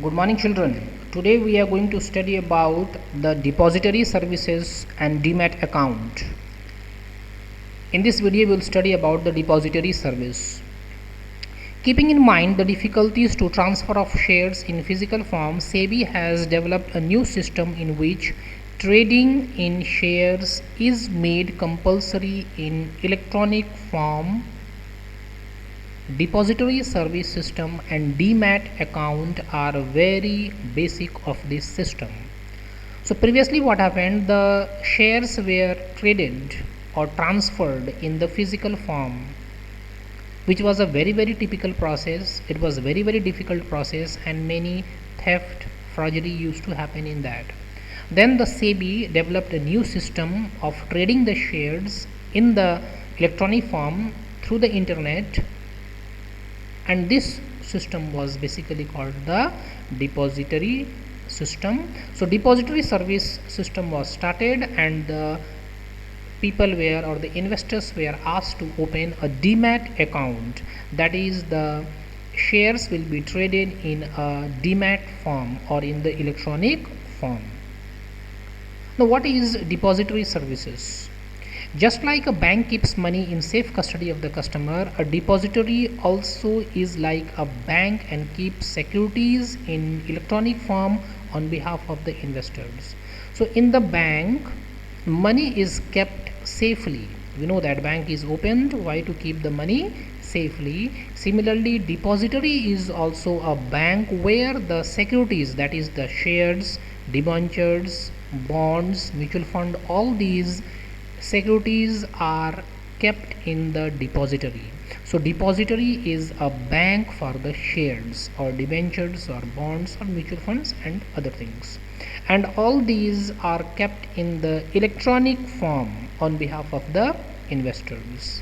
Good morning, children. Today we are going to study about the depository services and demat account. In this video, we will study about the depository service. Keeping in mind the difficulties to transfer of shares in physical form, SEBI has developed a new system in which trading in shares is made compulsory in electronic form. Depository service system and demat account are very basic of this system. So previously what happened, the shares were traded or transferred in the physical form, which was a very typical process. It was very difficult process and many theft, forgery used to happen in that. Then the SEBI developed a new system of trading the shares in the electronic form through the internet, and this system was basically called the depository system. So depository service system was started, and the people were, or the investors were asked to open a demat account. That is, the shares will be traded in a demat form or in the electronic form. Now what is depository services? Just like a bank keeps money in safe custody of the customer, a depository also is like a bank and keeps securities in electronic form on behalf of the investors. So in the bank, money is kept safely. We know that bank is opened. Why? To keep the money safely. Similarly, depository is also a bank where the securities, that is the shares, debentures, bonds, mutual fund, all these securities are kept in the depository. So depository is a bank for the shares or debentures or bonds or mutual funds and other things, and all these are kept in the electronic form on behalf of the investors.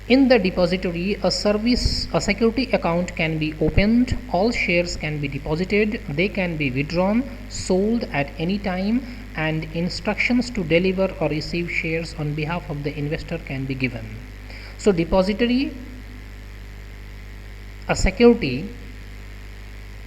In the depository, a security account can be opened, all shares can be deposited, they can be withdrawn, sold at any time, and instructions to deliver or receive shares on behalf of the investor can be given. So depository, a security,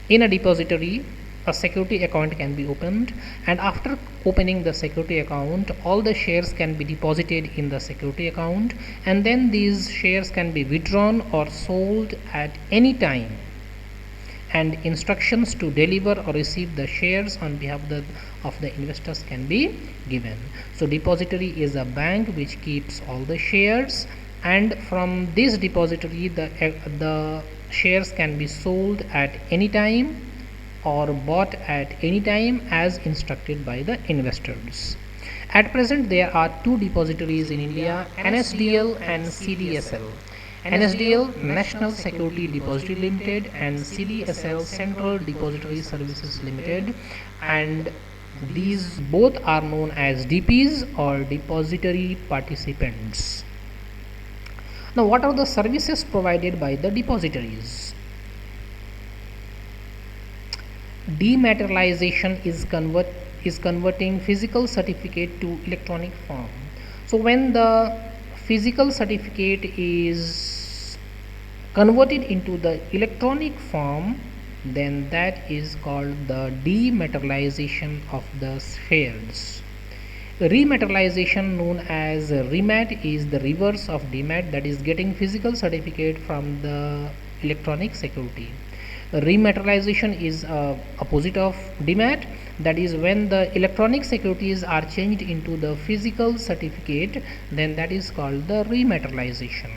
in a depository, a security account can be opened, and after opening the security account, all the shares can be deposited in the security account, and then these shares can be withdrawn or sold at any time, and instructions to deliver or receive the shares on behalf of the investors can be given. So depository is a bank which keeps all the shares, and from this depository the shares can be sold at any time or bought at any time as instructed by the investors. At present, there are two depositories in India, NSDL and CDSL. NSDL, National Security Depository Limited, and CDSL, Central Depository Services Limited, and these both are known as DPs or depository participants. Now, what are the services provided by the depositories? Dematerialization is converting physical certificate to electronic form. So when the physical certificate is converted into the electronic form, then that is called the dematerialization of the shares. Rematerialization, known as remat, is the reverse of demat, that is getting physical certificate from the electronic security. Rematerialization is opposite of demat, that is when the electronic securities are changed into the physical certificate, then that is called the rematerialization.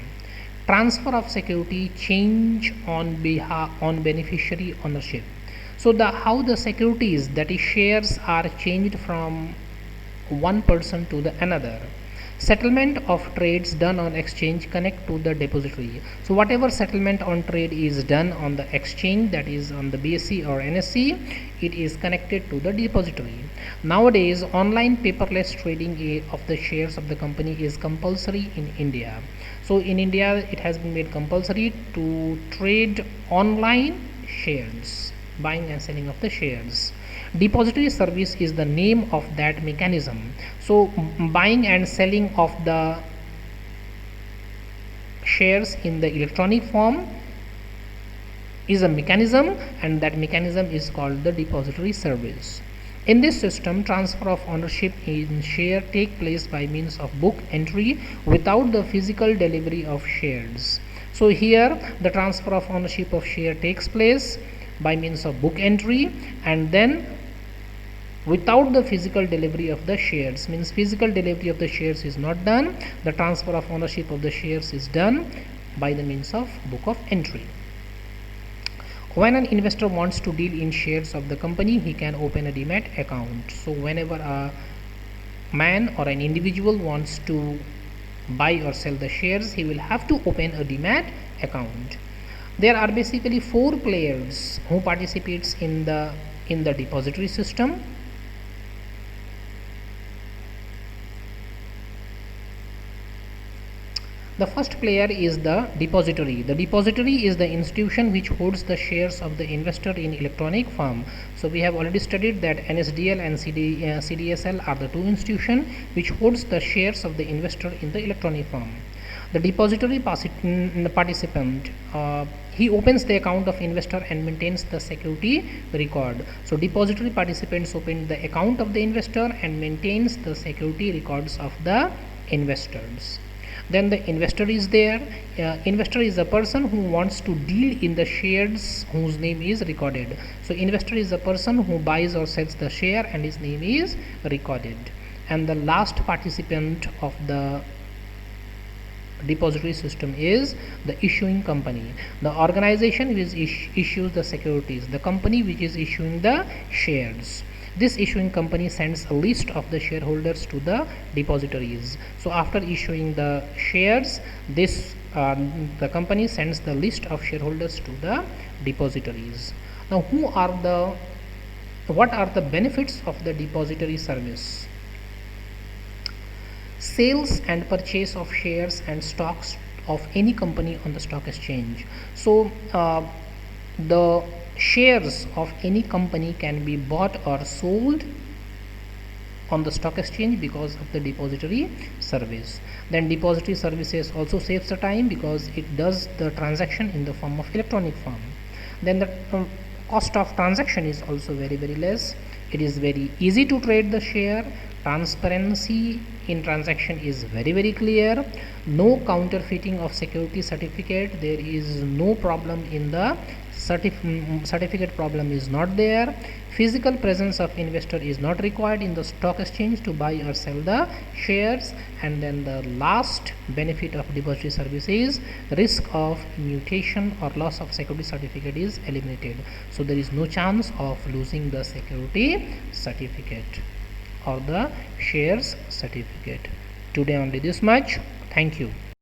Transfer of security, change on beneficiary ownership. So how the securities, that is shares, are changed from one person to the another. Settlement of trades done on exchange connect to the depository. So whatever settlement on trade is done on the exchange, that is on the BSE or NSE, it is connected to the depository. Nowadays, online paperless trading of the shares of the company is compulsory in India. So in India, it has been made compulsory to trade online shares, buying and selling of the shares. Depository service is the name of that mechanism. So buying and selling of the shares in the electronic form is a mechanism, and that mechanism is called the depository service. In this system, transfer of ownership in share take place by means of book entry without the physical delivery of shares. So here the transfer of ownership of share takes place by means of book entry, and then without the physical delivery of the shares, means physical delivery of the shares is not done, the transfer of ownership of the shares is done by the means of book of entry. When an investor wants to deal in shares of the company, he can open a demat account. So whenever a man or an individual wants to buy or sell the shares, he will have to open a demat account. There are basically 4 players who participates in the depository system. The first player is the depository. The depository is the institution which holds the shares of the investor in electronic form. So we have already studied that NSDL and CDSL are the 2 institutions which holds the shares of the investor in the electronic form. The depository participant, he opens the account of investor and maintains the security record. So depository participants open the account of the investor and maintains the security records of the investors. Then the investor is there. Investor is a person who wants to deal in the shares whose name is recorded. So investor is a person who buys or sells the share and his name is recorded. And the last participant of the depository system is the issuing company, the organization which issues the securities, the company which is issuing the shares. This issuing company sends a list of the shareholders to the depositories. So after issuing the shares, the company sends the list of shareholders to the depositories. Now what are the benefits of the depository service? Sales and purchase of shares and stocks of any company on the stock exchange. So the shares of any company can be bought or sold on the stock exchange because of the depository service. Then depository services also saves the time because it does the transaction in the form of electronic form. Then the cost of transaction is also very less. It is very easy to trade the share. Transparency in transaction is very clear. No counterfeiting of security certificate. There is no problem in the certificate problem is not there. Physical presence of investor is not required in the stock exchange to buy or sell the shares. And then the last benefit of depository service is risk of mutation or loss of security certificate is eliminated. So there is no chance of losing the security certificate or the shares certificate. Today only this much. Thank you.